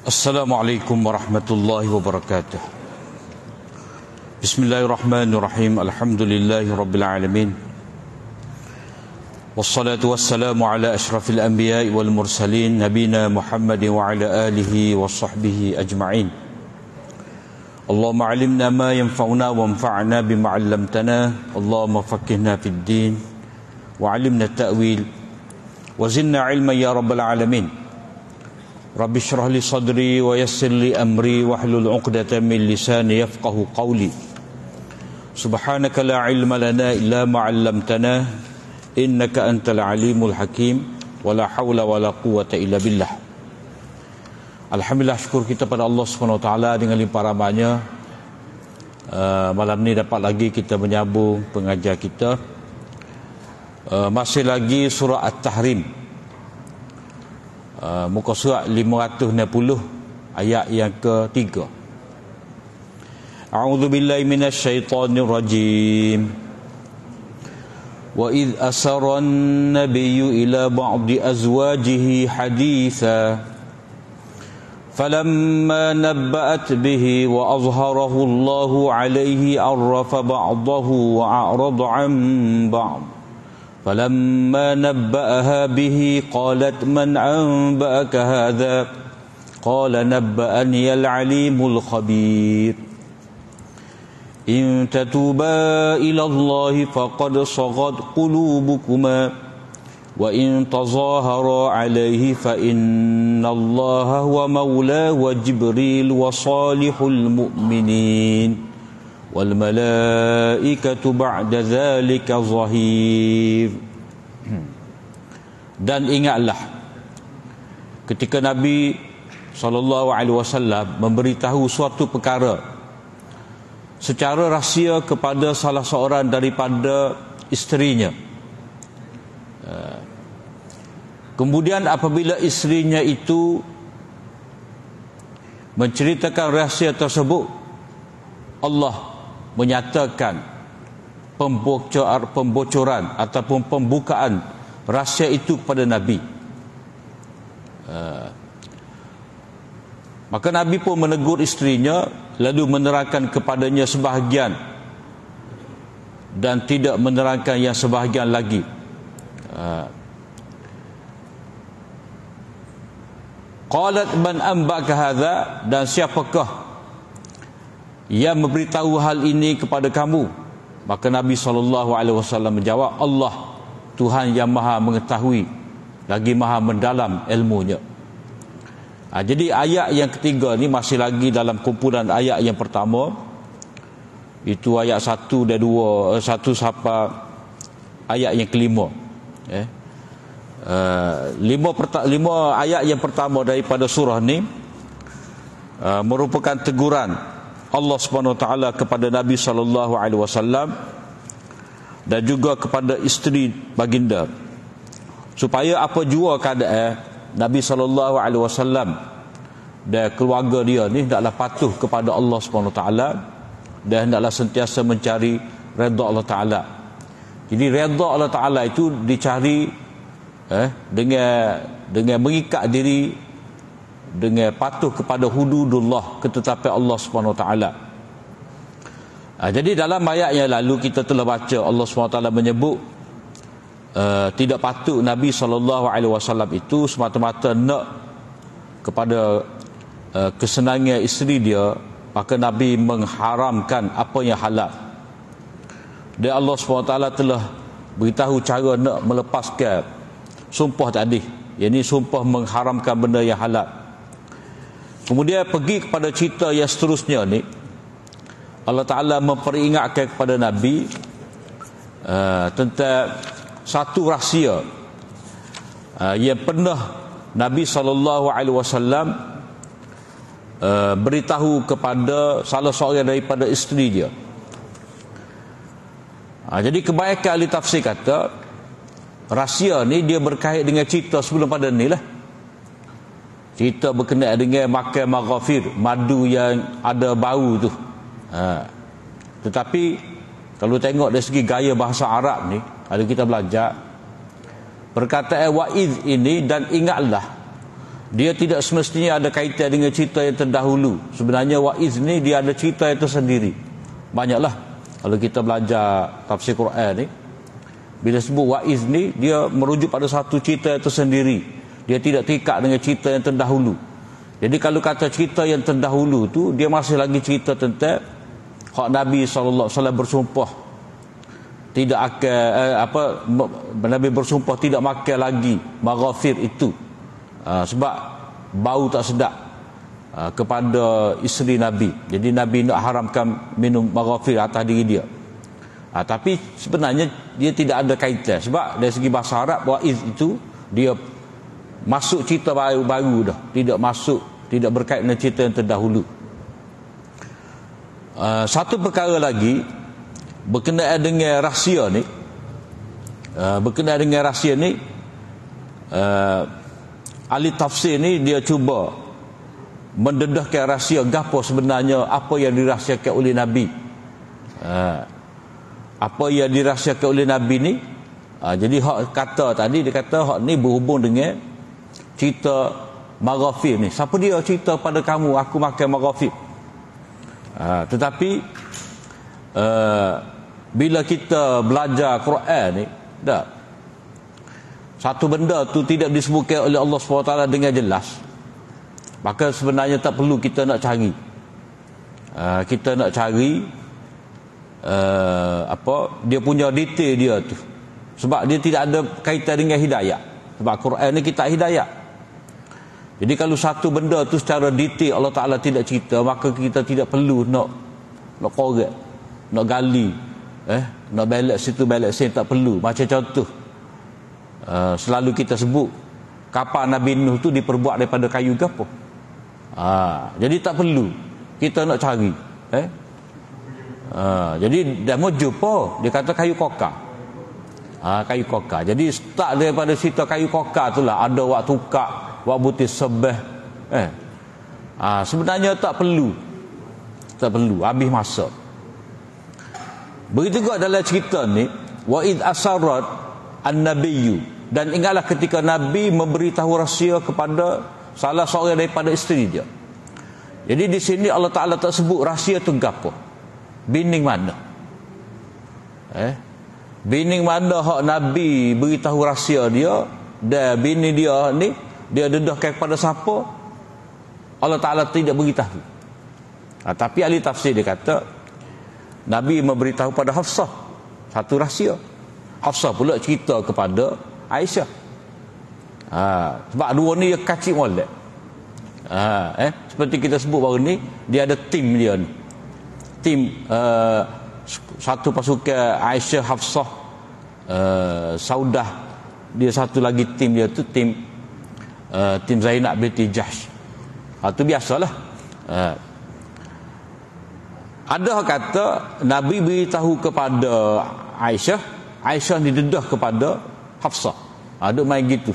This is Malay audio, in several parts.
Assalamualaikum warahmatullahi wabarakatuh. Bismillahirrahmanirrahim. Alhamdulillahi rabbil alamin. Wassalatu wassalamu ala ashrafil anbiya'i wal mursalin nabina Muhammadin wa ala alihi wa sahbihi ajma'in. Allahumma alimna ma yanfa'una wa anfa'na bima 'allamtana. Allahumma faqqihna fid din wa 'allimna at-ta'wil wa zidna 'ilman ya rabbal alamin. Rabbi syrah li sadri wa yassir li amri wahlul 'uqdatam min lisani yafqahu qawli. Subhanaka la ilma lana illa ma 'allamtana innaka antal alimul hakim wa la haula wa la quwwata illa billah. Alhamdulillah, syukur kita pada Allah Subhanahu wa taala dengan limpah rahmatnya. Malam ni dapat lagi kita menyambung pengajar kita. Masih lagi surah At-Tahrim. Muka surat 560 ayat yang ke-3. A'udzu billahi minasy syaithanir rajim. Wa idh asarra an-nabiyyu ila ba'di azwajihi haditha falamma nabba'at bihi wa azharahu Allahu 'alayhi 'arrafa ba'dahu wa a'rada 'an ba'd. فلما نبأها به قالت من أنبأك هذا قال نبأني العليم الخبير إن تتوبا إلى الله فقد صغت قلوبكما وإن تظاهرا عليه فإن الله هو مولاه وجبريل وصالح المؤمنين والملائكة بعد ذلك ظهير. Dan ingatlah ketika Nabi SAW memberitahu suatu perkara secara rahsia kepada salah seorang daripada isterinya. Kemudian apabila isterinya itu menceritakan rahsia tersebut, Allah menyatakan pembocoran ataupun pembukaan rahsia itu kepada Nabi. Maka Nabi pun menegur isterinya, lalu menerangkan kepadanya sebahagian dan tidak menerangkan yang sebahagian lagi. Qalat man ambaka hadza, dan siapakah yang memberitahu hal ini kepada kamu? Maka Nabi SAW menjawab, Allah, Tuhan yang maha mengetahui lagi maha mendalam ilmunya. Jadi ayat yang ketiga ni masih lagi dalam kumpulan ayat yang pertama. Itu ayat 1 dan 2, 1 sampai ayat yang kelima. Lima ayat yang pertama daripada surah ni merupakan teguran Allah Subhanahu wa taala kepada Nabi sallallahu alaihi wasallam dan juga kepada isteri baginda, supaya apa jua keadaan Nabi sallallahu alaihi wasallam dan keluarga dia ni hendaklah patuh kepada Allah Subhanahu wa taala dan hendaklah sentiasa mencari redha Allah taala. Jadi redha Allah taala itu dicari dengan mengikat diri, dengan patuh kepada hududullah, ketetapan Allah Subhanahu wa taala. Jadi dalam ayat yang lalu kita telah baca Allah Subhanahu wa taala menyebut tidak patut Nabi sallallahu alaihi wasallam itu semata-mata nak kepada kesenangan isteri dia, maka Nabi mengharamkan apa yang halal. Dan Allah Subhanahu wa taala telah beritahu cara nak melepaskan sumpah tadi, yakni sumpah mengharamkan benda yang halal. Kemudian pergi kepada cerita yang seterusnya ni, Allah Ta'ala memperingatkan kepada Nabi tentang satu rahsia yang pernah Nabi SAW beritahu kepada salah seorang daripada isteri dia. Jadi kebanyakan ahli tafsir kata rahsia ni dia berkait dengan cerita sebelum pada ni lah. Cerita berkenaan dengan makan maghafir, madu yang ada bau tu. Tetapi kalau tengok dari segi gaya bahasa Arab ni, ada kita belajar perkataan wa'idh ini dan ingatlah dia tidak semestinya ada kaitan dengan cerita yang terdahulu. Sebenarnya wa'iz ni dia ada cerita yang tersendiri. Banyaklah kalau kita belajar tafsir Quran ni, bila sebut wa'iz ni, dia merujuk pada satu cerita yang tersendiri. Dia tidak terikat dengan cerita yang terdahulu. Jadi kalau kata cerita yang terdahulu tu, dia masih lagi cerita tentang hak Nabi SAW bersumpah tidak akan Nabi bersumpah tidak makan lagi maghafir itu, sebab bau tak sedap kepada isteri Nabi. Jadi Nabi nak haramkan minum maghafir atas diri dia. Tapi sebenarnya dia tidak ada kaitan, sebab dari segi bahasa Arab wa'iz itu dia masuk cerita baru dah, tidak berkaitan dengan cerita yang terdahulu. Satu perkara lagi berkenaan dengan rahsia ni, ahli tafsir ni dia cuba mendedahkan rahsia gapo sebenarnya apa yang dirahsiakan oleh Nabi. Apa yang dirahsiakan oleh Nabi ni, jadi hak kata tadi, dia kata hak ni berhubung dengan cerita maghafir ni. Siapa dia cerita pada kamu aku makan maghafir? Tetapi bila kita belajar Quran ni, satu benda tu tidak disebutkan oleh Allah SWT dengan jelas, maka sebenarnya tak perlu kita nak cari. Kita nak cari dia punya detail dia tu, sebab dia tidak ada kaitan dengan hidayah. Sebab Quran ni kita hidayah. Jadi kalau satu benda tu secara detail Allah Ta'ala tidak cerita, maka kita tidak perlu nak korek, nak gali, nak belak situ belak sini, tak perlu. Macam contoh, selalu kita sebut kapal Nabi Nuh tu diperbuat daripada kayu gapo. Jadi tak perlu kita nak cari. Jadi dah mau jumpa dia kata kayu kokar. Kayu kokar. Jadi start daripada cerita kayu kokar tu lah, ada wak tukar, wak butir sebeh. Sebenarnya tak perlu, habis masa. Begitu juga dalam cerita ni, wa id asarat an-nabiyyu, dan ingatlah ketika Nabi memberitahu rahsia kepada salah seorang daripada isteri dia. Jadi di sini Allah Ta'ala tak sebut rahsia tu gapo, bining mana, bining mana hak Nabi beritahu rahsia dia, dan bini dia ni dia dedahkan kepada siapa, Allah Ta'ala tidak beritahu. Tapi ahli tafsir dia kata Nabi memberitahu pada Hafsah satu rahsia. Hafsah pula cerita kepada Aisyah. Sebab dua ni dia kacik molek. Seperti kita sebut baru ni, dia ada tim dia ni. Tim satu pasukan Aisyah, Hafsah, Saudah, dia satu lagi tim dia tu tim Zainab binti Jahsh. Itu biasalah. Ada kata Nabi beritahu kepada Aisyah, Aisyah didedah kepada Hafsah. Ada main gitu.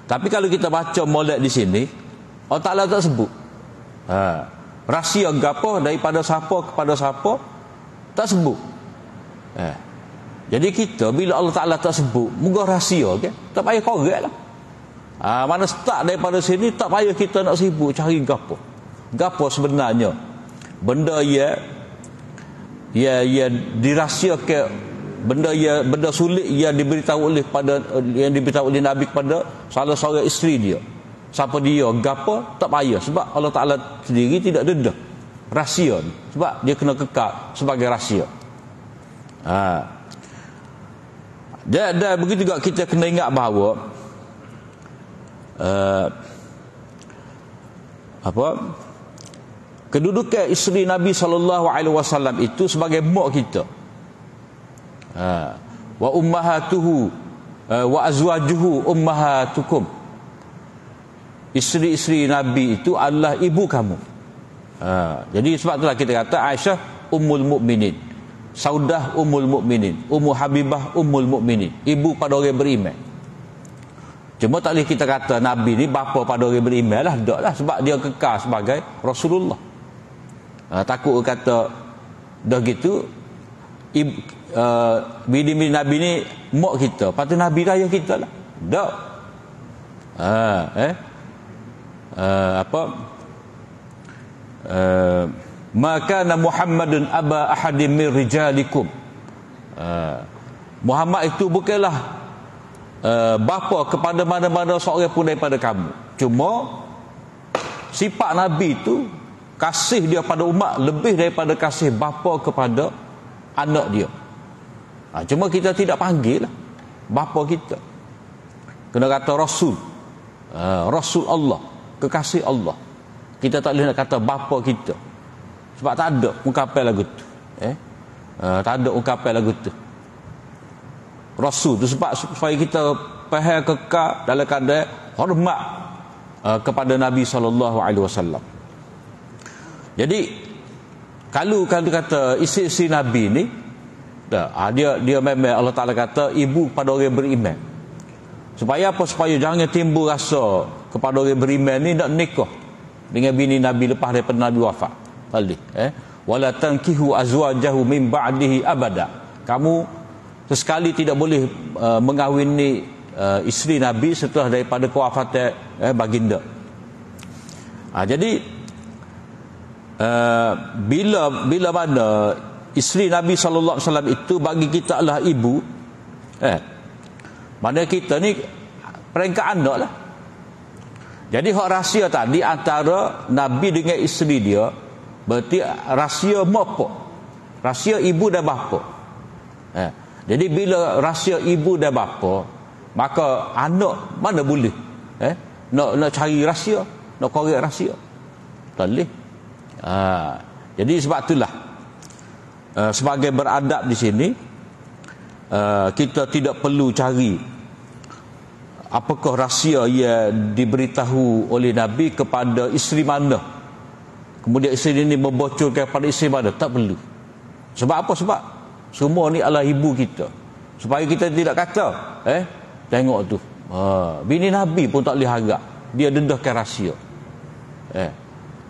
Tapi kalau kita baca molek di sini, Allah Ta'ala tak sebut rahsia gapo daripada siapa kepada siapa, tak sebut. Jadi kita bila Allah Ta'ala tak sebut, moga rahsia ke, tak payah korek lah. Mana start daripada sini, tak payah kita nak sibuk cari gapo sebenarnya benda ya dirahsiakan, benda sulit yang diberitahu oleh Nabi kepada salah seorang isteri dia. Siapa dia, gapo, tak payah, sebab Allah Ta'ala sendiri tidak dedah rahsia ni, sebab dia kena kekal sebagai rahsia. Dan begitu juga kita kena ingat bahawa kedudukan isteri Nabi SAW itu sebagai mak kita. Wa ummahatuhu wa azwajuhu ummahatukum. Isteri-isteri Nabi itu adalah ibu kamu. Jadi sebab itulah kita kata Aisyah ummul mukminin, Saudah ummul mukminin, Ummu Habibah ummul mukminin, ibu pada orang beriman. Cuma tak boleh kita kata Nabi ni bapa pada orang beriman lah, tak lah, sebab dia kekal sebagai Rasulullah. Takut kata dah gitu bini Nabi ni mak kita, patut Nabi raya kita lah. Tak. Maka Muhammadun aba ahadim min rijalikum. Muhammad itu bukanlah bapa kepada mana-mana seorang pun daripada kamu. Cuma sifat Nabi itu kasih dia pada umat lebih daripada kasih bapa kepada anak dia. Cuma kita tidak panggil lah bapa kita. Kena kata Rasul. Rasul Allah, kekasih Allah. Kita tak boleh nak kata bapa kita. Sebab tak ada ungkapan lagu tu. Tak ada ungkapan lagu tu. Rasul tu sebab supaya kita faham kekal dalam keadaan hormat kepada Nabi SAW. Jadi kalau kata isi Nabi ni, dia memang Allah Ta'ala kata ibu pada orang beriman. Supaya apa? Supaya jangan timbul rasa kepada orang beriman ni nak nikah dengan bini Nabi lepas daripada Nabi wafat. Tadi wala tankihu azwajahu min ba'dihi abada. Kamu sesekali tidak boleh mengahwini isteri Nabi setelah daripada kewafatan baginda. Jadi bila mana isteri Nabi sallallahu alaihi wasallam itu bagi kita adalah ibu, mana kita ni peringkat anak lah. Jadi hak rahsia tadi antara Nabi dengan isteri dia, berarti rahsia mak, rahsia ibu dan bapa. Jadi bila rahsia ibu dan bapa, maka anak mana boleh nak cari rahsia, nak korek rahsia, tak boleh. Jadi sebab itulah sebagai beradab di sini, kita tidak perlu cari apakah rahsia yang diberitahu oleh Nabi kepada isteri mana, kemudian isteri ini membocorkan kepada isteri mana. Tak perlu. Sebab apa? Sebab semua ni adalah ibu kita. Supaya kita tidak kata tengok tu, bini Nabi pun tak boleh harap, dia dedahkan rahsia.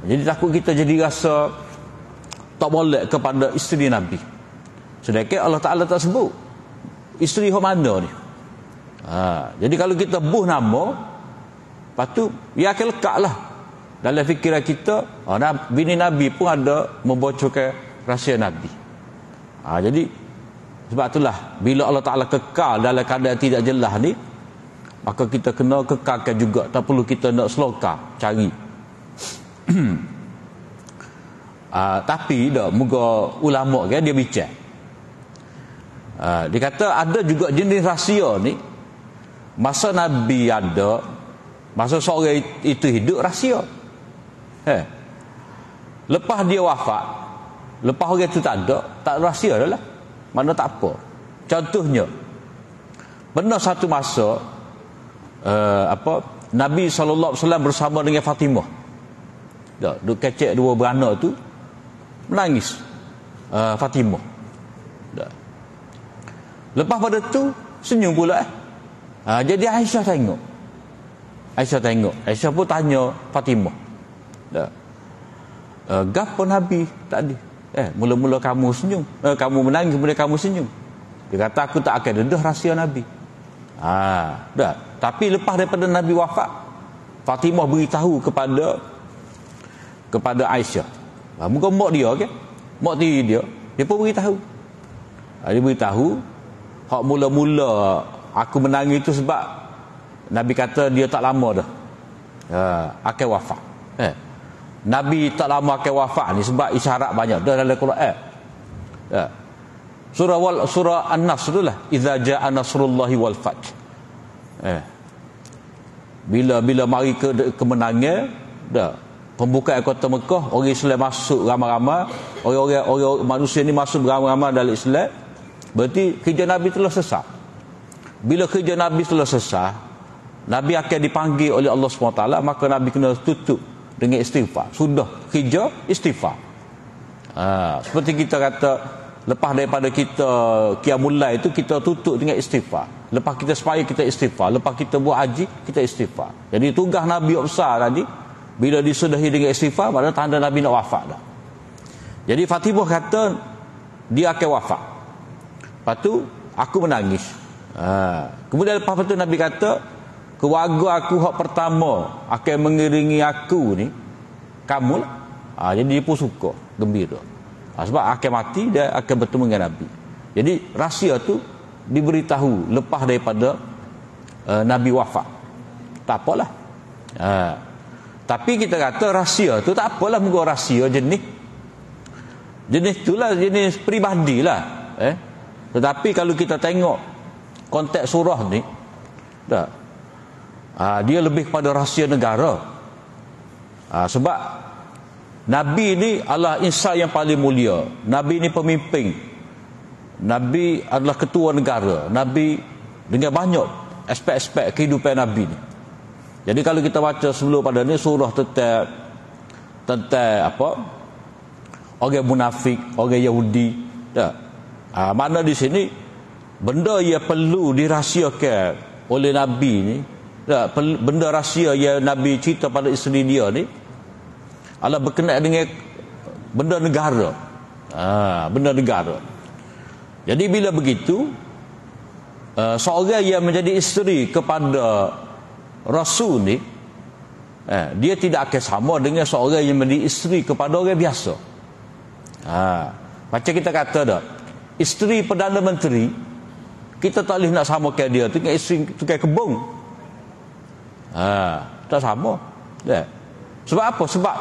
Jadi takut kita jadi rasa tak boleh kepada isteri Nabi. Sedangkan Allah Ta'ala tak sebut isteri hok mana ni. Jadi kalau kita buh nama, lepas tu ia akan lekat lah dalam fikiran kita, bini Nabi pun ada membocorkan rahsia Nabi. Jadi sebab itulah bila Allah Ta'ala kekal dalam keadaan tidak jelas ni, maka kita kena kekalkan juga. Tak perlu kita nak selokar cari. Tapi moga ulama kan dia bincang. Dia kata ada juga jenis rahsia ni masa Nabi ada, masa seorang itu hidup, rahsia. Lepas dia wafat, lepas orang itu tak ada, tak rahsia dah lah. Mana tak apa. Contohnya, pernah satu masa Nabi SAW bersama dengan Fatimah. Duk kecek dua beranak tu, menangis Fatimah. Lepas pada tu senyum pula. Jadi Aisyah tengok. Aisyah pun tanya Fatimah. Gapo Nabi tadi? Mula-mula kamu senyum, kamu menangis, kemudian kamu senyum. Dia kata aku tak akan dedah rahsia Nabi. Tapi lepas daripada Nabi wafat, Fatimah beritahu kepada Aisyah. Muka mak dia kan? Mak tiri dia pun beritahu. Dia beritahu hak mula-mula aku menangis itu sebab Nabi kata dia tak lama dah akan wafat. Nabi tak lama akan wafat ni sebab isyarat banyak dah dalam Quran. Surah An-Nasr itulah, idza jaa nasrullahi wal fath. Bila mari kemenangan dah, pembukaan kota Mekah, orang Islam masuk ramai-ramai, orang manusia ni masuk ramai-ramai dalam Islam, berarti kerja Nabi telah selesai. Bila kerja Nabi telah selesai, Nabi akan dipanggil oleh Allah SWT, maka Nabi kena tutup dengan istighfar. Sudah kerja, istighfar. Seperti kita kata, lepas daripada kita qiyamul lail itu, kita tutup dengan istighfar. Lepas kita sembahyang, kita istighfar. Lepas kita buat haji, kita istighfar. Jadi tugas Nabi besar tadi, bila disudahi dengan istighfar, pada tanda Nabi nak wafat dah. Jadi Fatimah kata dia akan wafat. Lepas tu aku menangis. Kemudian lepas itu Nabi kata, keluarga aku hak pertama akan mengiringi aku ni kamu lah. Jadi dia pun suka, gembira. Sebab akan mati dia akan bertemu dengan Nabi. Jadi rahsia tu diberitahu lepas daripada Nabi wafat. Tak apalah. Tapi kita kata rahsia tu tak apalah, muka rahsia jenis itulah jenis peribadi lah. Tetapi kalau kita tengok konteks surah ni, dia lebih kepada rahsia negara. Sebab Nabi ni adalah insan yang paling mulia. Nabi ni pemimpin. Nabi adalah ketua negara. Nabi dengan banyak aspek-aspek kehidupan Nabi ni. Jadi kalau kita baca sebelum pada ni surah tentang apa? Orang munafik, orang Yahudi. Mana di sini benda yang perlu dirahsiakan oleh Nabi ni, benda rahsia yang Nabi cerita pada isteri dia ni adalah berkenaan dengan benda negara. Benda negara. Jadi bila begitu, seorang yang menjadi isteri kepada Rasul ni, dia tidak akan sama dengan seorang yang menjadi isteri kepada orang biasa. Macam kita kata dah, isteri Perdana Menteri, kita tak boleh nak samakan dia tu dengan isteri tukang kebun. Tak sama. Sebab apa? Sebab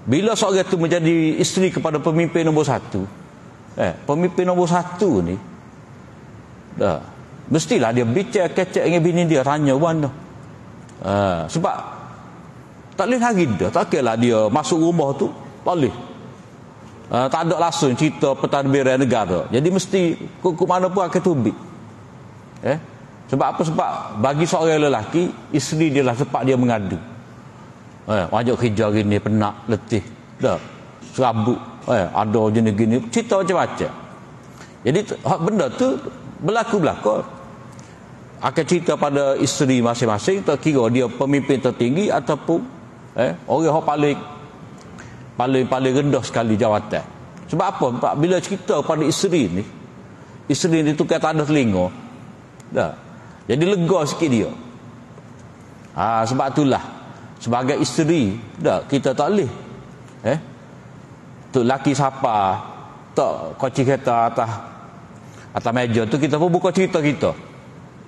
bila seorang itu menjadi isteri kepada pemimpin nombor satu, pemimpin nombor satu ni, mestilah dia bicara kecek dengan bini dia, tanya mana. Sebab tak boleh lagi dah, tak kira dia masuk rumah tu, tak boleh. Tak ada langsung cerita pentadbiran negara. Jadi mesti ke mana pun akan tubik. Sebab apa? Sebab bagi seorang lelaki, isteri dia lah tempat dia mengadu. Wajak kerja gini, penat, letih, serabut, ada jenis gini, cerita macam-macam. Jadi benda tu berlaku-berlaku. Akan cerita pada isteri masing-masing, tak kira dia pemimpin tertinggi ataupun orang yang paling rendah sekali jawatan. Sebab apa? Sebab bila cerita pada isteri ni tukar tak ada telinga. Jadi lega sikit dia. Sebab itulah sebagai isteri, kita tak boleh tu laki siapa tak koci kereta atas meja tu kita pun buka cerita kita.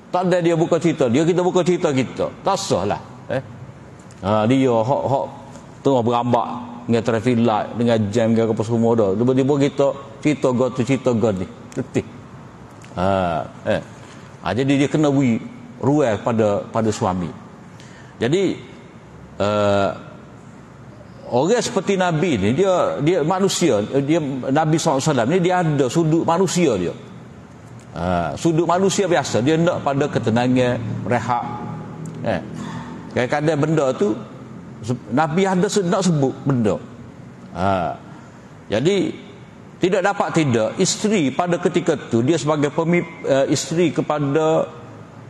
Tak ada dia buka cerita dia, kita buka cerita kita. Tak sah lah. Dia hok tengah berambak dengan traffic light, dengan jam, dengan apa semua dah. Tiba-tiba kita cerita god ni. Letih. Jadi dia kena beri ruang pada suami. Jadi orang seperti Nabi ni, dia manusia, dia Nabi SAW ni dia ada sudut manusia dia. Sudut manusia biasa, dia nak pada ketenangan, rehat. Kadang-kadang benda tu Nabi ada nak sebut benda. Jadi tidak dapat tidak, isteri pada ketika tu dia sebagai isteri kepada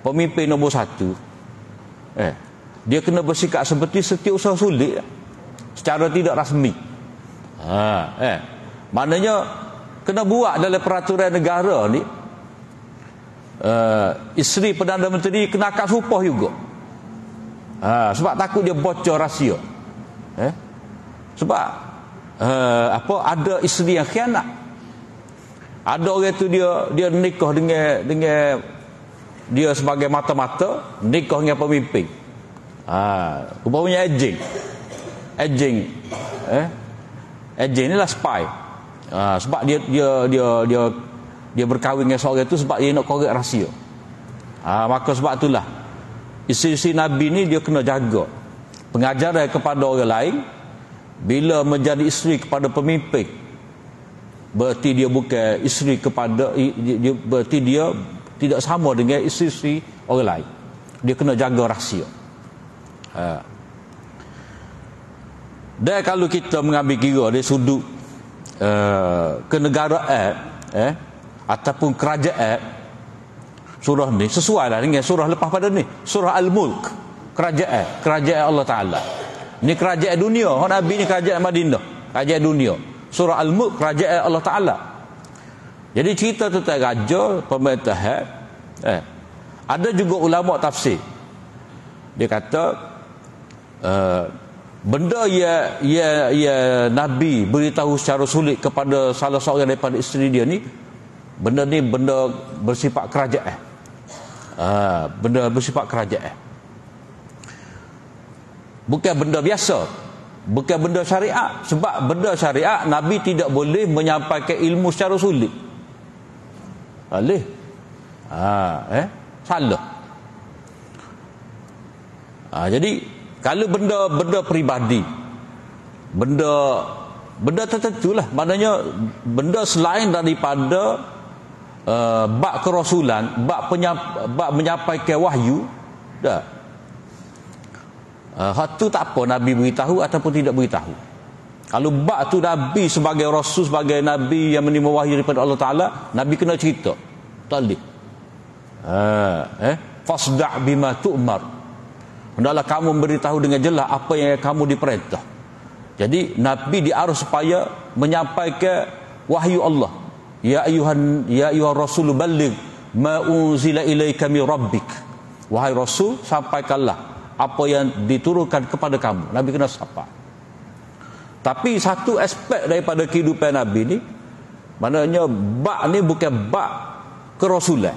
pemimpin nombor satu, dia kena bersikap seperti setiausaha sulit secara tidak rasmi. Maknanya kena buat dalam peraturan negara ni, isteri Perdana Menteri kena akad sumpah juga. Sebab takut dia bocor rahsia. Sebab ada isteri yang khianat. Ada orang tu dia nikah dengan dia sebagai mata-mata, nikah dengan pemimpin. Rupanya Aging ni lah spy. Sebab dia berkahwin dengan seorang itu sebab dia nak korek rahsia. Maka sebab itulah isteri Nabi ni dia kena jaga pengajaran kepada orang lain. Bila menjadi isteri kepada pemimpin, berarti dia bukan isteri kepada berarti dia tidak sama dengan isteri orang lain. Dia kena jaga rahsia. Dan kalau kita mengambil kira dari sudut kenegaraan ataupun kerajaan, surah ni sesuai lah dengan surah lepas pada ni, surah Al-Mulk, kerajaan Allah Ta'ala. Ni kerajaan dunia. Nabi ni kerajaan Madinah, kerajaan dunia. Surah Al-Mulk, kerajaan Allah Ta'ala. Jadi cerita tentang raja, pemerintahan. Ada juga ulama tafsir Dia kata benda ya Nabi beritahu secara sulit kepada salah seorang daripada isteri dia ni, benda ni benda bersifat kerajaan. Benda bersifat kerajaan. Bukan benda biasa, bukan benda syariat. Sebab benda syariat Nabi tidak boleh menyampaikan ilmu secara sulit. Boleh. Salah. Jadi kalau benda pribadi, benda tertentu lah, maknanya benda selain daripada bab kerasulan, bab menyampaikan wahyu, dah. Hak tu tak apa Nabi beritahu ataupun tidak beritahu. Kalau bab tu Nabi sebagai rasul, sebagai Nabi yang menerima wahyu daripada Allah Ta'ala, Nabi kena cerita. Tak boleh. Fasda' bima tu'mar. Hendaklah kamu memberitahu dengan jelas apa yang kamu diperintah. Jadi Nabi diarus supaya menyampaikan wahyu Allah. Ya ayuhan rasul balligh ma unzila ilaika min rabbik. Wahai rasul, sampaikanlah apa yang diturunkan kepada kamu. Nabi kena sapa. Tapi satu aspek daripada kehidupan Nabi ni, maknanya bab ni bukan bab kerasulan.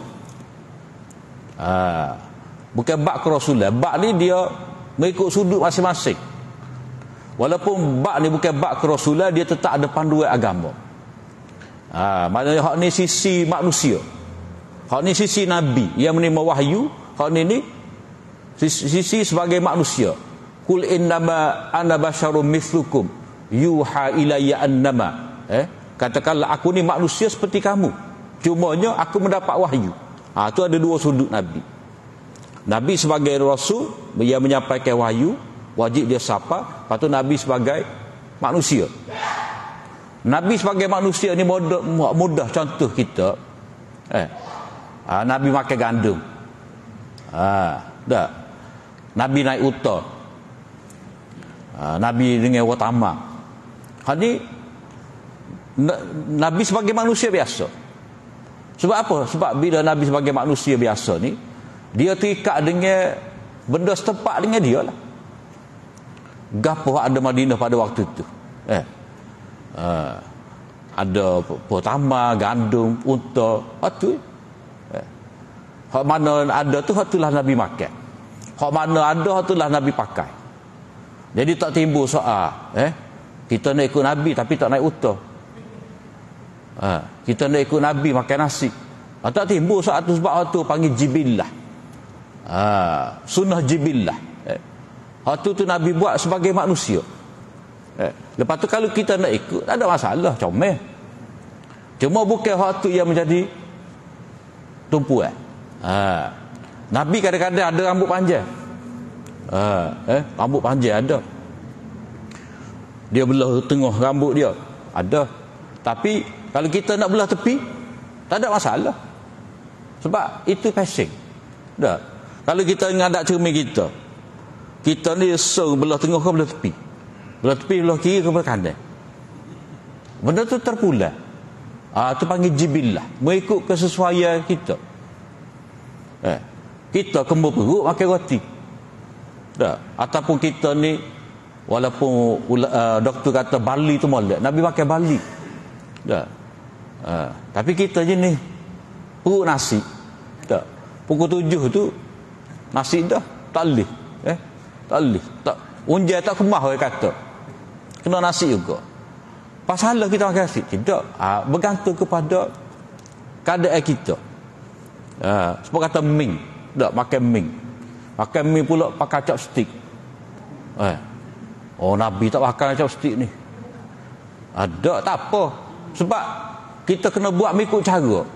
Bukan bab kerasulan. Bab ni dia mengikut sudut masing-masing. Walaupun bab ni bukan bab kerasulan, dia tetap ada panduan agama. Maknanya hak ni sisi manusia, hak ni sisi Nabi yang menerima wahyu, hak ni sisi sebagai manusia. Qul innama ana basyarum mithlukum yuha ilayya annama. Katakanlah aku ni manusia seperti kamu, cumanya aku mendapat wahyu. Tu ada dua sudut Nabi. Nabi sebagai rasul yang menyampaikan wahyu, wajib dia sapa. Lepas tu Nabi sebagai manusia. Nabi sebagai manusia ni mudah contoh kita. Nabi makan gandum. Dah. Nabi naik unta. Nabi dengan watama. Ni Nabi sebagai manusia biasa. Sebab apa? Sebab bila Nabi sebagai manusia biasa ni, dia terikat dengan benda setempat dengan dia lah. Gapo ada Madinah pada waktu tu? Ada pertama, gandum, unta, tu. Hak mana ada tu, hak itulah Nabi makan. Hak mana ada, hak itulah Nabi pakai. Jadi tak timbul soal, kita nak ikut Nabi tapi tak naik unta. Kita nak ikut Nabi makan nasi. Tak timbul soal tu, sebab hak tu panggil jibillah. Sunnah jibillah. Hak tu Nabi buat sebagai manusia. Lepas tu kalau kita nak ikut, tak ada masalah, comel. Cuma bukan hak tu yang menjadi tumpuan. Nabi kadang-kadang ada rambut panjang. Rambut panjang ada. Dia belah tengah rambut dia, ada. Tapi kalau kita nak belah tepi, tak ada masalah. Sebab itu fashion. Dah. Kalau kita ngadak cermin kita ni belah tengah ke belah tepi? Belah tepi, belah kiri ke belah kanan? Benda tu terpulang. Tu panggil jibillah, mengikut kesesuaian kita. Kita kembur perut makan roti. Dah. Ataupun kita ni, walaupun doktor kata bali tu molek, Nabi makan bali. Dah. Tapi kita je ni perut nasi. Dah. Pukul 7 tu nasi dah tak boleh. Tak boleh. Tak unjai tak kemah orang kata. Kena nasi juga. Pasalah kita makan nasi? Tidak. Bergantung kepada keadaan kita. Sebab kata ming. Tak makan ming. Makan ming pula pakai chopstick. Nabi tak makan chopstick ni. Tak apa. Sebab kita kena buat mengikut cara.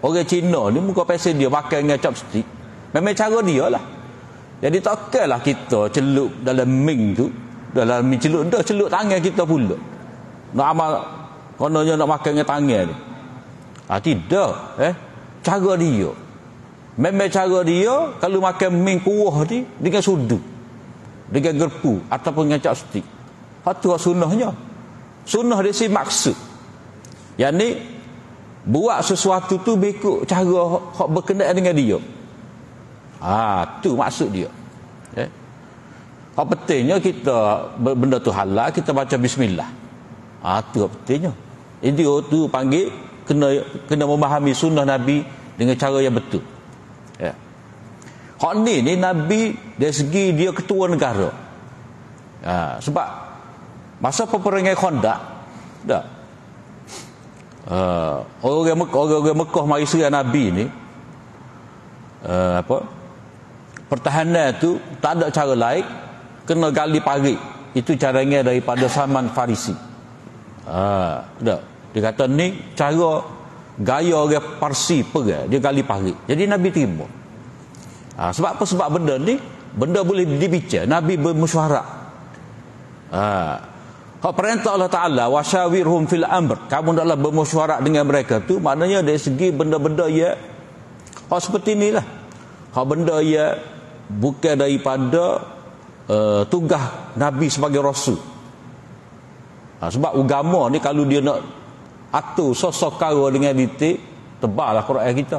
Orang Cina ni muka pasal dia makan dengan chopstick. Memang cara dia lah. Jadi tak kailah kita celup dalam ming tu. Dalam ming celup dah, celup tangan kita pula. Nak amal kononnya nak makan dengan tangan ni. Tidak. Cara dia. Memang cara dia kalau makan ming kuah ni dengan sudu, dengan gerpu ataupun dengan chopstick. Itu sunnahnya. Sunnah dia si maksud. Yang ni buat sesuatu tu berikut cara hak berkenaan dengan dia. Tu maksud dia. Hak pentingnya kita benda tu halal, kita baca bismillah. Tu pentingnya. Jadi tu panggil kena memahami sunnah Nabi dengan cara yang betul. Hak ni Nabi dari segi dia ketua negara. Sebab masa peperangan Khandaq orang Mekah mari serang Nabi ni, pertahanan tu tak ada cara lain, kena gali parit. Itu caranya daripada Salman Farisi. Dia kata ni cara gaya orang Parsi perang, dia gali parit. Jadi Nabi terima. Sebab apa? Sebab benda ni benda boleh dibincang. Nabi bermesyuarat. Hak perintah Allah Ta'ala, wasyawirhum fil amr, kamu hendaklah bermesyuarat dengan mereka tu, maknanya dari segi benda-benda ya hak seperti inilah. Hak benda ya bukan daripada tugas Nabi sebagai Rasul. Sebab agama ni kalau dia nak atur sosok kara dengan detail, teballah Quran kita.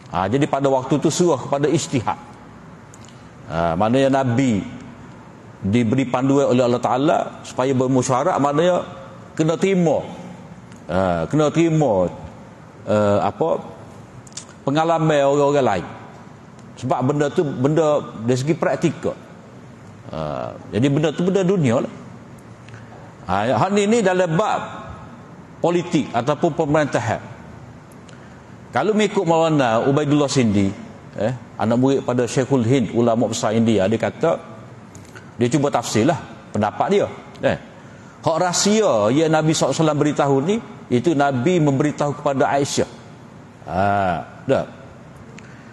Jadi pada waktu tu suruh kepada ijtihad. Maknanya Nabi diberi panduan oleh Allah Ta'ala supaya bermesyuarat, maknanya kena terima pengalaman orang-orang lain. Sebab benda tu benda dari segi praktikal. Jadi benda tu benda dunia lah. Hal ni dalam bab politik ataupun pemerintahan. Kalau mengikut Maulana Ubaidullah Sindi, anak murid pada Syekhul Hind, ulama besar India, dia kata, dia cuba tafsirlah pendapat dia. Hak rahsia yang Nabi SAW beritahu ni, itu Nabi memberitahu kepada Aisyah.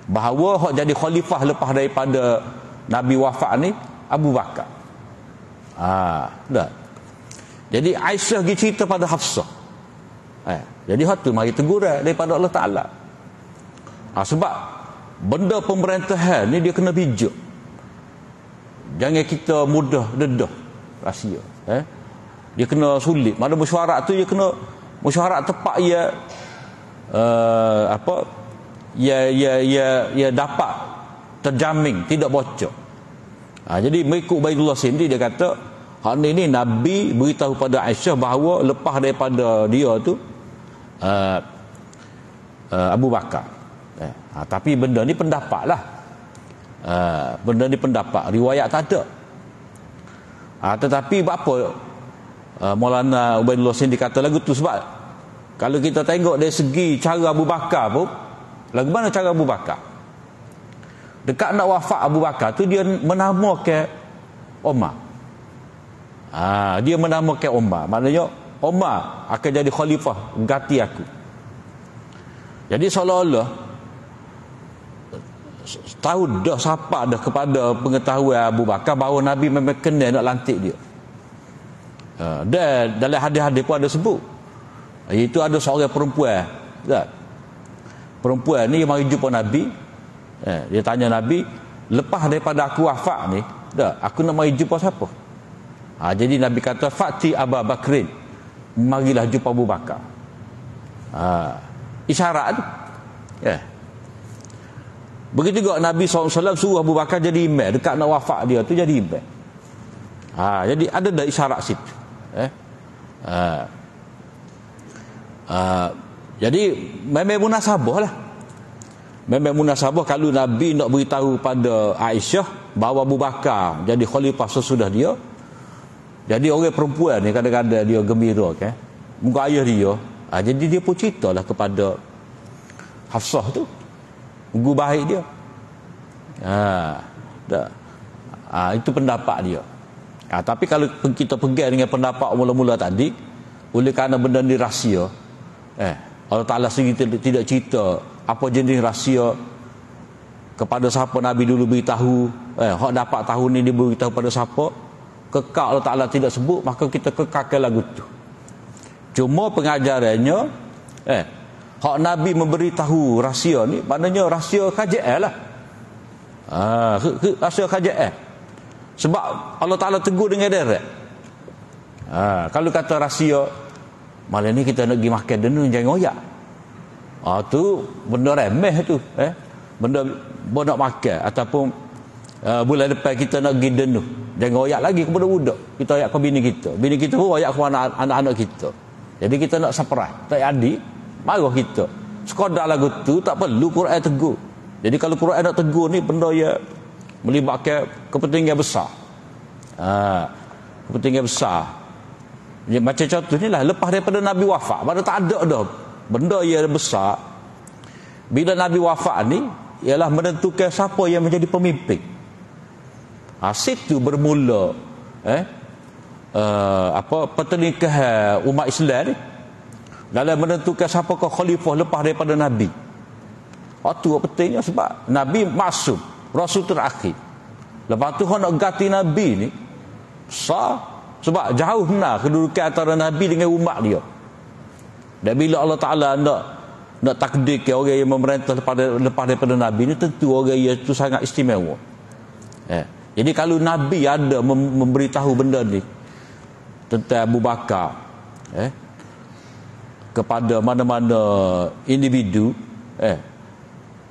Bahawa hak jadi khalifah lepas daripada Nabi wafat ni Abu Bakar. Jadi Aisyah pergi cerita pada Hafsah. Jadi hak tu mari teguran daripada Allah Ta'ala. Sebab benda pemerintahan ni dia kena bijak. Jangan kita mudah dedah rahsia. Dia kena sulit. Mana mesyuarat tu dia kena mesyuarat tepat ia dapat terjamin, tidak bocor. Jadi mengikut Ubaidullah Sindi, dia kata hak ni Nabi beritahu pada Aisyah bahawa lepas daripada dia tu Abu Bakar. Tapi benda ni pendapat lah. Benda ni pendapat, riwayat tak ada. Tetapi apa Maulana Ubaidullah Sindi kata lagu tu, sebab kalau kita tengok dari segi cara Abu Bakar pun, lagu mana cara Abu Bakar dekat nak wafat Abu Bakar tu, dia menamakan Umar. Dia menamakan Umar, maknanya Umar akan jadi khalifah ganti aku. Jadi seolah-olah tahu dah siapa dah kepada pengetahuan Abu Bakar bahawa Nabi memang kena nak lantik dia. Dan dalam hadis-hadis pun ada sebut, iaitu ada seorang perempuan, perempuan ni mari jumpa Nabi. Dia tanya Nabi, lepas daripada aku wafat ni, aku nak mari jumpa siapa? Jadi Nabi kata, Fati Abu Bakrin, marilah jumpa Abu Bakar. Isyarat tu. Begitu juga Nabi SAW suruh Abu Bakar jadi imam. Dekat nak wafat dia tu jadi imam. Jadi ada dah isyarat situ. Jadi memang munasabah lah. Memang munasabah kalau Nabi nak beritahu pada Aisyah bahawa Abu Bakar jadi khalifah sesudah dia. Jadi orang perempuan ni kadang-kadang dia gembira kan, muka ayah dia. Jadi dia pun ceritalah kepada Hafsah tu, guru baik dia. Itu pendapat dia. Tapi kalau kita pegang dengan pendapat mula-mula tadi, oleh kerana benda ni rahsia, Allah Ta'ala sendiri tidak cerita apa jenis rahsia, kepada siapa Nabi dulu beritahu, hak dapat tahun ni dia beritahu pada siapa, kekal Allah Ta'ala tidak sebut, maka kita kekalkan lagu tu. Cuma pengajarannya, hak Nabi memberitahu rahsia ni, maknanya rahsia KJL lah. Rahsia KJL. Sebab Allah Ta'ala tegur dengan direct. Kalau kata rahsia, malam ni kita nak pergi makan denu, jangan ngoyak. Tu benda remeh tu. Benda nak makan ataupun Bulan depan kita nak pergi Denuh. Jangan royak lagi kepada budak. Kita royak ke bini kita. Bini kita pun royak ke anak-anak kita. Jadi kita nak surprise. Tak adik, marah kita. Sekadar lagu tu tak perlu Quran tegur. Jadi kalau Quran nak tegur ni benda yang melibatkan kepentingan besar. Kepentingan besar. Ya, macam contoh ni lah, lepas daripada Nabi wafat, pada tak ada dah benda yang besar. Bila Nabi wafat ni ialah menentukan siapa yang menjadi pemimpin. Situ bermula pertelingkahan umat Islam ni dalam menentukan siapakah khalifah lepas daripada Nabi. Itu pentingnya sebab Nabi maksum, Rasul terakhir. Lepas tu nak ganti Nabi ni besar. Sebab jauh benar kedudukan antara Nabi dengan umat dia. Dan bila Allah Ta'ala nak takdirkan orang yang memerintah lepas daripada Nabi ni, tentu orang yang itu sangat istimewa. Jadi kalau Nabi ada memberitahu benda ni tentang Abu Bakar kepada mana-mana individu,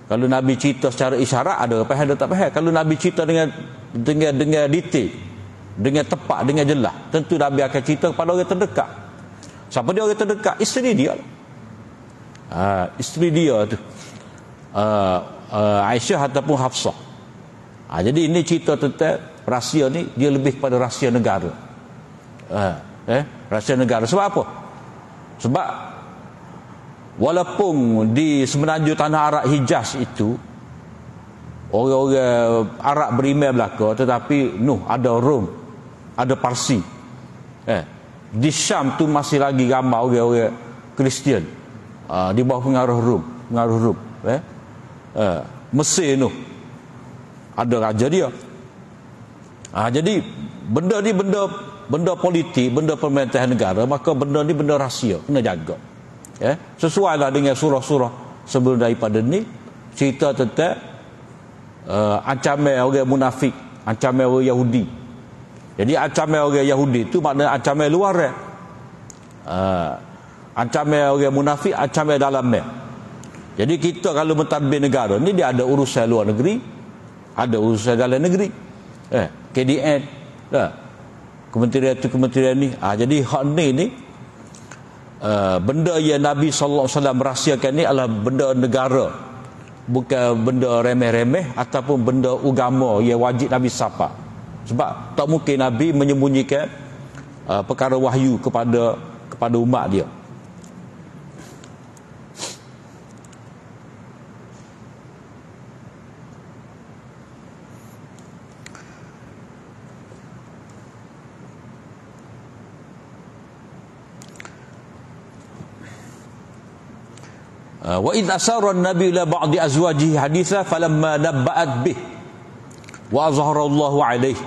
kalau Nabi cerita secara isyarat ada faham, ada tak faham. Kalau Nabi cerita dengan detail, dengan tepat, dengan jelas, tentu Nabi akan cerita kepada orang terdekat. Siapa dia orang terdekat? Isteri dia. Isteri dia tu Aisyah ataupun Hafsah. Jadi ini cerita tentang rahsia ni, dia lebih kepada rahsia negara. Rahsia negara. Sebab apa? Sebab walaupun di semenanjung tanah Arab Hijaz itu orang-orang Arab beriman belaka, tetapi ada Rom, ada Parsi. Di Syam tu masih lagi ramai orang-orang Kristian, di bawah pengaruh Rom. Mesir tu ada raja dia. Jadi benda ni benda politik, benda pemerintahan negara, maka benda ni benda rahsia, kena jaga. Sesuailah dengan surah-surah sebelum daripada ni, cerita tentang ancaman orang munafik, ancaman orang Yahudi. Jadi ancaman orang Yahudi itu maknanya ancaman luar. Ancaman orang munafik, ancaman dalamnya. Jadi kita kalau mentadbir negara ni, dia ada urusan luar negeri, ada urusan dalam negeri. KDN, kementerian itu kementerian ni. Jadi hak ni benda yang Nabi sallallahu alaihi wasallam rahsiakan ni adalah benda negara, bukan benda remeh-remeh ataupun benda agama yang wajib Nabi sapa. Sebab tak mungkin Nabi menyembunyikan perkara wahyu kepada umat dia. Wa idh asarra an-nabi ila ba'di azwajihi haditha falamma nabba'at bih wa azhara Allahu alaihi.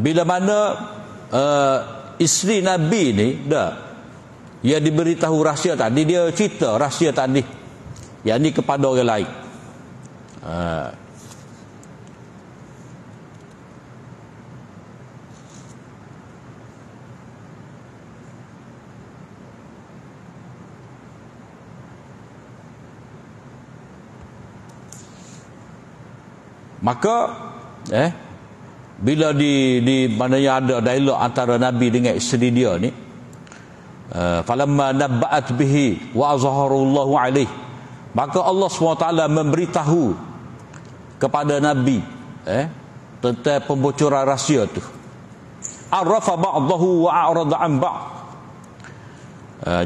Bila mana isteri Nabi ni dia diberitahu rahsia tadi, dia cerita rahsia tadi, yang ni kepada orang lain. Maka bila di mananya ada dialog antara Nabi dengan isteri dia ni, falamma nabba'at bihi wa azharallahu alaihi, maka Allah SWT memberitahu kepada Nabi tentang pembocoran rahsia tu. Arafa ba'dahu wa a'rada an ba'd.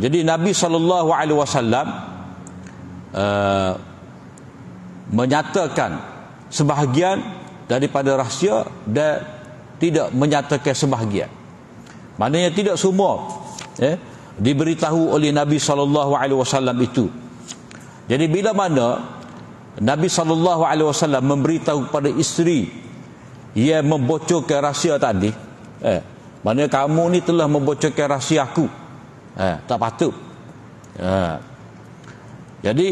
Jadi Nabi SAW menyatakan sebahagian daripada rahsia dan tidak menyatakan sebahagian. Maknanya tidak semua diberitahu oleh Nabi SAW itu. Jadi bila mana Nabi SAW memberitahu kepada isteri yang membocorkan rahsia tadi, maknanya kamu ni telah membocorkan rahsia aku, tak patut. Jadi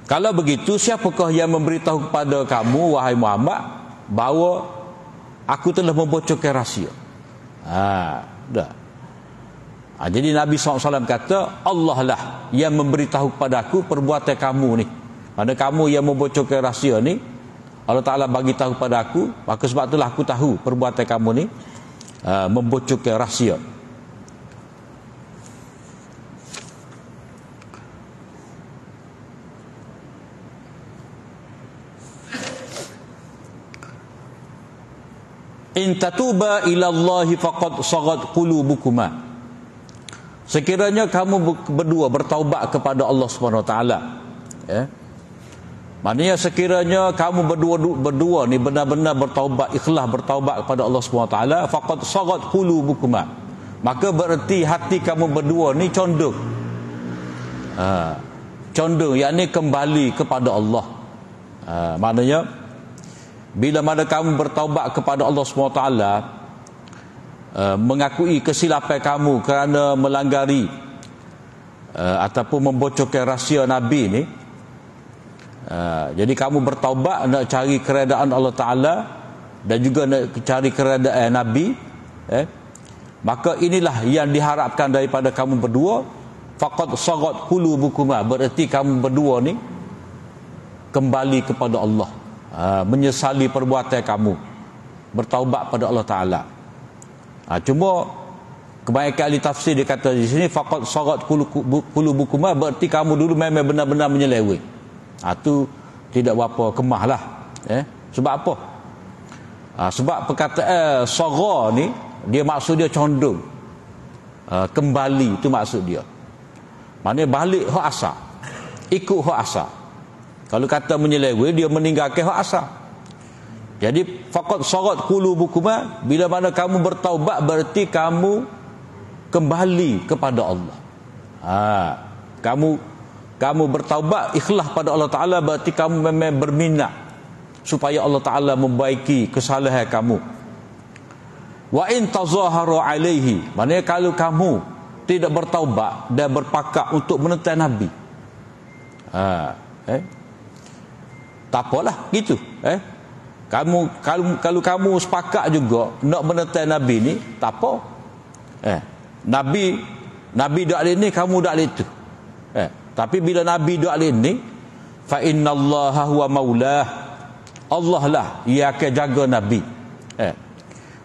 kalau begitu, siapakah yang memberitahu kepada kamu, wahai Muhammad, bahawa aku telah membocorkan rahsia? Jadi Nabi SAW kata, Allah lah yang memberitahu kepada aku perbuatan kamu ni. Pada kamu yang membocorkan rahsia ni, Allah Ta'ala bagi tahu pada aku, maka sebab itulah aku tahu perbuatan kamu ni membocorkan rahsia. In tatuba ila Allahi faqad saghat qulubukuma. Sekiranya kamu berdua bertaubat kepada Allah Subhanahu Wa Taala, ya. Maknanya sekiranya kamu berdua ni benar-benar bertaubat, ikhlas bertaubat kepada Allah Subhanahu Wa Taala, faqad saghat qulubukuma. Maka bererti hati kamu berdua ni condong. Condong, yakni kembali kepada Allah. Maknanya bila mana kamu bertaubat kepada Allah SWT, mengakui kesilapan kamu kerana melanggari ataupun membocorkan rahsia Nabi ni, jadi kamu bertaubat nak cari keredaan Allah Ta'ala dan juga nak cari keredaan Nabi, maka inilah yang diharapkan daripada kamu berdua. Faqad saghat qulubukuma, berarti kamu berdua ni kembali kepada Allah, menyesali perbuatan kamu, bertaubat pada Allah Ta'ala. Cuma kebanyakan ahli tafsir dia kata di sini faqad saghat qulubukuma, berarti kamu dulu memang benar-benar menyeleweng. Itu tidak berapa kemah lah. Sebab apa? Sebab perkataan sagha ni dia maksud dia condong, kembali, itu maksud dia. Maknanya balik hak asal, ikut hak asal. Kalau kata menyeleweng, dia meninggalkan hak asal. Jadi faqad saghat qulubukuma, bila mana kamu bertaubat berarti kamu kembali kepada Allah. Kamu bertaubat ikhlas pada Allah Ta'ala, berarti kamu memang berminat supaya Allah Ta'ala membaiki kesalahan kamu. Wa in tazahara alaihi, maknanya kalau kamu tidak bertaubat dan berpakat untuk menentang Nabi, tak apalah gitu. Kalau kamu sepakat juga nak menentang Nabi ni, tak apa. Nabi dak ni, kamu dak itu. Tapi bila Nabi dak ni, fa innallaha huwa maulah, Allah lah yang akan jaga Nabi.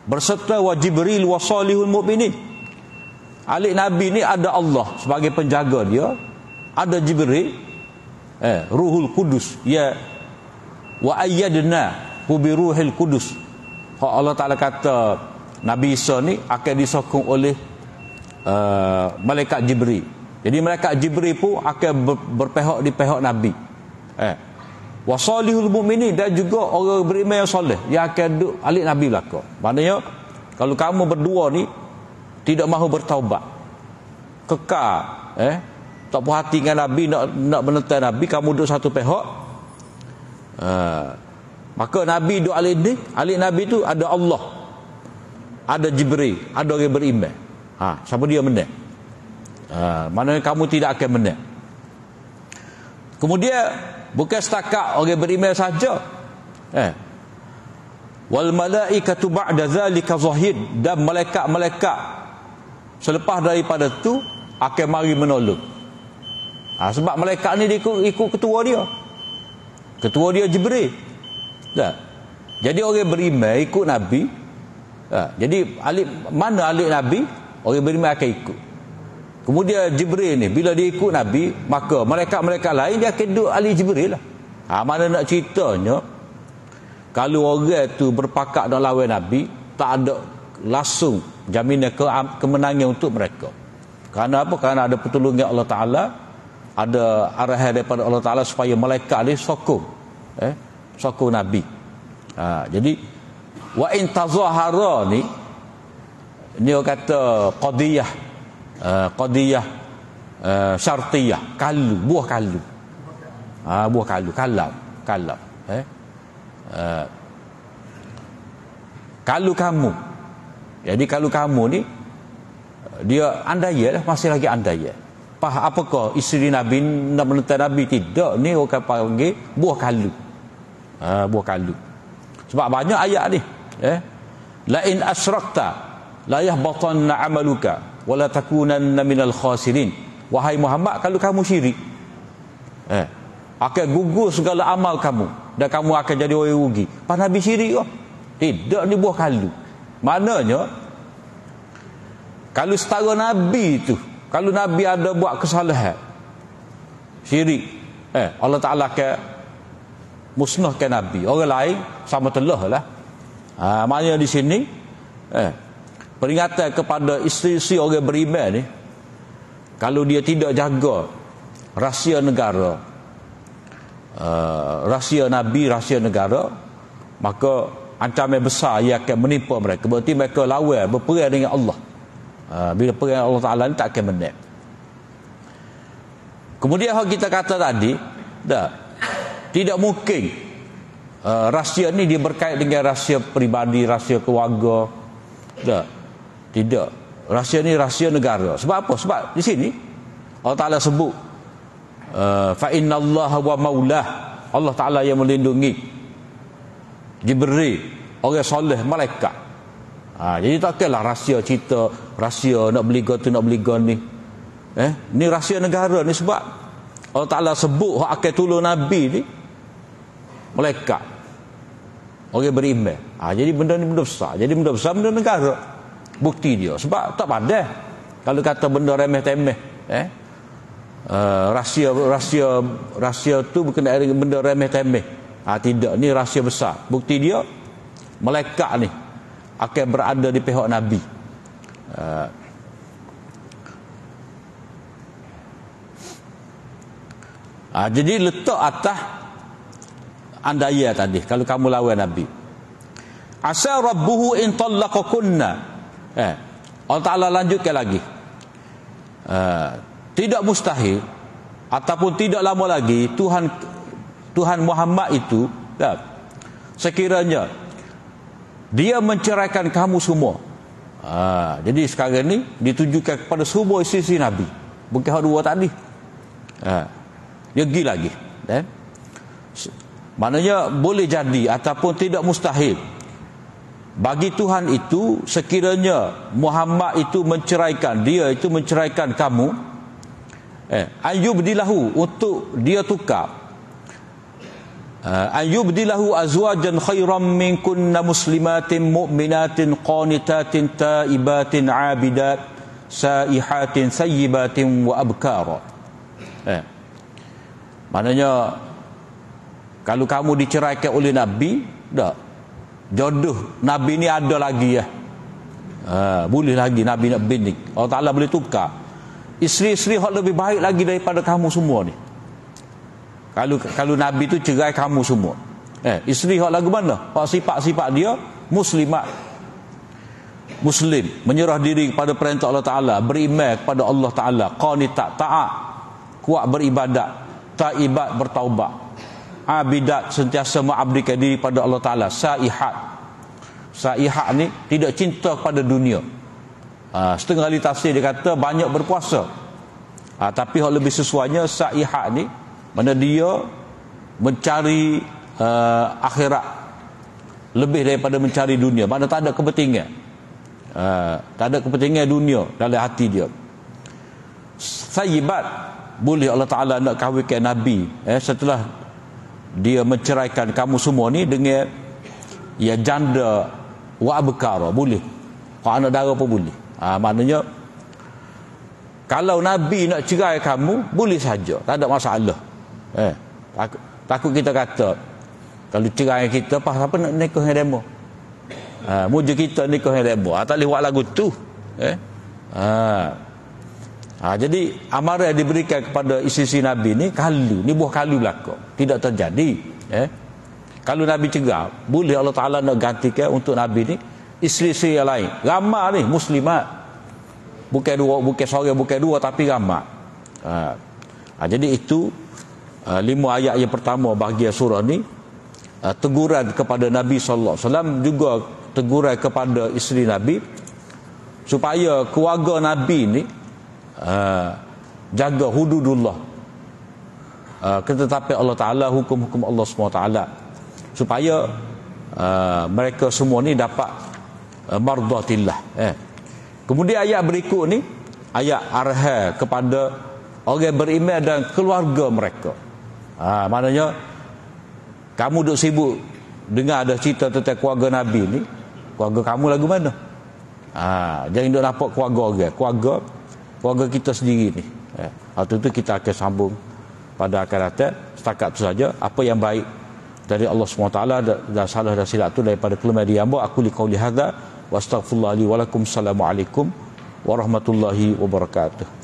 Berserta wa Jibril wa salihul mu'minin. Alik Nabi ni ada Allah sebagai penjaga dia, ada Jibril, Ruhul Kudus, ya, wa ayyadna bi Ruhil Kudus. Allah Ta'ala kata Nabi Isa ni akan disokong oleh malaikat Jibril. Jadi malaikat Jibril pun akan berpihak di pihak Nabi. Wa salihul mu'minin, dan juga orang beriman yang soleh yang akan duduk alik Nabi belakang. Maknanya kalau kamu berdua ni tidak mahu bertaubat, kekal, tak puas hati dengan Nabi, nak menentang Nabi, kamu duduk satu pihak, maka Nabi duduk alik Nabi tu ada Allah, ada Jibril, ada orang beriman. Siapa dia menang? Maknanya kamu tidak akan menang. Kemudian bukan setakat orang beriman saja, wal malaikatu ba'da zalika zahid, dan malaikat-malaikat selepas daripada tu akan mari menolong. Sebab malaikat ni dia ikut ketua dia Jibril. Jadi orang beriman ikut Nabi. Jadi mana alik Nabi, orang beriman akan ikut. Kemudian Jibril ni bila dia ikut Nabi, maka malaikat-malaikat lain dia akan duduk alik Jibril lah. Mana nak ceritanya, kalau orang tu berpakat nak lawan Nabi, tak ada langsung jaminan kemenangan untuk mereka. Kerana apa? Kerana ada pertolongan Allah Ta'ala, ada arahan daripada Allah Ta'ala supaya malaikat ni sokong Nabi. Jadi wa in tazahara ni orang kata qadiyah syartiyah, buah kalu. Kalau kamu, jadi kalau kamu ni dia andai lah, masih lagi andai. Apakah isteri Nabi nak menentang Nabi? Tidak, ni orang panggil buah kalu. Buah kalu. Sebab banyak ayat ni, la in asyrakta la yahbatanna amaluka wala takunanna minal khasirin. Wahai Muhammad, kalau kamu syirik, akan gugur segala amal kamu dan kamu akan jadi orang rugi. Pas Nabi syirik kah? Tidak, ni buah kalu. Maknanya kalau setara Nabi itu, kalau Nabi ada buat kesalahan syirik, Allah Ta'ala akan musnahkan Nabi. Orang lain sama telah lah. Maknanya di sini peringatan kepada isteri-isteri orang beriman ni, kalau dia tidak jaga rahsia negara, rahsia Nabi, rahsia negara, maka ancaman besar ia akan menimpa mereka. Berarti mereka lawan, berperang dengan Allah. Bila perang Allah Ta'ala ni tak akan menang. Kemudian kita kata tadi, tidak mungkin rahsia ni dia berkait dengan rahsia peribadi, rahsia keluarga. Tidak. Rahsia ni rahsia negara. Sebab apa? Sebab di sini Allah Ta'ala sebut fa innallaha wa maulah. Allah Ta'ala yang melindungi, diberi orang soleh, malaikat. Jadi takkanlah rahsia cerita, rahsia nak beli tu, nak beli ni. Ni rahsia negara ni, sebab Allah Ta'ala sebut hak akan tolong Nabi ni malaikat, orang beriman. Jadi benda ni benda besar. Jadi benda besar, benda negara. Bukti dia. Sebab tak pandai kalau kata benda remeh-temeh. Rahsia tu berkenaan dengan benda remeh-temeh. Tidak, ni rahsia besar. Bukti dia, malaikat ni akan berada di pihak Nabi. Jadi letak atas andaya tadi, kalau kamu lawan Nabi, asa rabbuhu in talaqakunna. Allah Ta'ala lanjutkan lagi, tidak mustahil ataupun tidak lama lagi Tuhan Muhammad itu sekiranya dia menceraikan kamu semua. Jadi sekarang ni ditujukan kepada semua isteri Nabi, bukan hak dua tadi. Dia pergi lagi. Maknanya boleh jadi ataupun tidak mustahil bagi Tuhan itu, sekiranya Muhammad itu menceraikan, dia itu menceraikan kamu, ayyubdilahu, untuk dia tukar, ayyubdilahu azwajan khairam minkunna muslimatin mu'minatin qanitatin taibatin abidat saihatin sayyibatin wa abkara. Maknanya kalau kamu diceraikan oleh Nabi, jodoh Nabi ni ada lagi boleh lagi Nabi nak bini. Allah Ta'ala boleh tukar isteri-isteri yang lebih baik lagi daripada kamu semua ni. Kalau Nabi tu cerai kamu semua, isteri yang lagu mana? Hak sifat-sifat dia muslimat, muslim, menyerah diri kepada perintah Allah Ta'ala, beriman kepada Allah Ta'ala, qanitat, taat, kuat beribadat, taibat, bertaubat, abidat, sentiasa mengabdikan diri pada Allah Ta'ala, saihat ni tidak cinta kepada dunia. Setengah ahli tafsir dia kata banyak berpuasa, tapi yang lebih sesuainya saihat ni mana dia mencari akhirat lebih daripada mencari dunia. Mana tak ada kepentingan, tak ada kepentingan dunia dalam hati dia. Sayyibat, boleh Allah Ta'ala nak kahwinkan Nabi setelah dia menceraikan kamu semua ni dengan janda wa abkara, boleh. Kalau anak dara pun boleh. Maknanya kalau Nabi nak cerai kamu, boleh saja, tak ada masalah. Takut kita kata kalau cerai kita, apa nak nikah dengan demo, muja kita nikah dengan demo, tak boleh buat lagu tu. Jadi amaran yang diberikan kepada isteri Nabi ni kalu, ni buah kalu belaka, tidak terjadi. Kalau Nabi cegah, boleh Allah Ta'ala nak gantikan untuk Nabi ni isteri-isteri yang lain, ramai ni muslimat, bukan seorang, bukan dua, tapi ramai. Jadi itu 5 ayat yang pertama bahagian surah ni, teguran kepada Nabi SAW, juga teguran kepada isteri Nabi, supaya keluarga Nabi ni jaga hududullah, ketetapan Allah Ta'ala, hukum-hukum Allah SWT, supaya mereka semua ni dapat mardatillah. Kemudian ayat berikut ni ayat arham kepada orang beriman dan keluarga mereka. Maknanya kamu duk sibuk dengar ada cerita tentang keluarga Nabi ni, keluarga kamu lagu mana? Jangan duk nampak keluarga orang, keluarga kita sendiri ni. Itu kita akan sambung pada akan datang. Setakat itu saja. Apa yang baik dari Allah SWT dan salah dan silap itu daripada kelemahan hamba, aku liqauli hadza wa astaghfirullah li wa lakum. Assalamualaikum warahmatullahi wabarakatuh.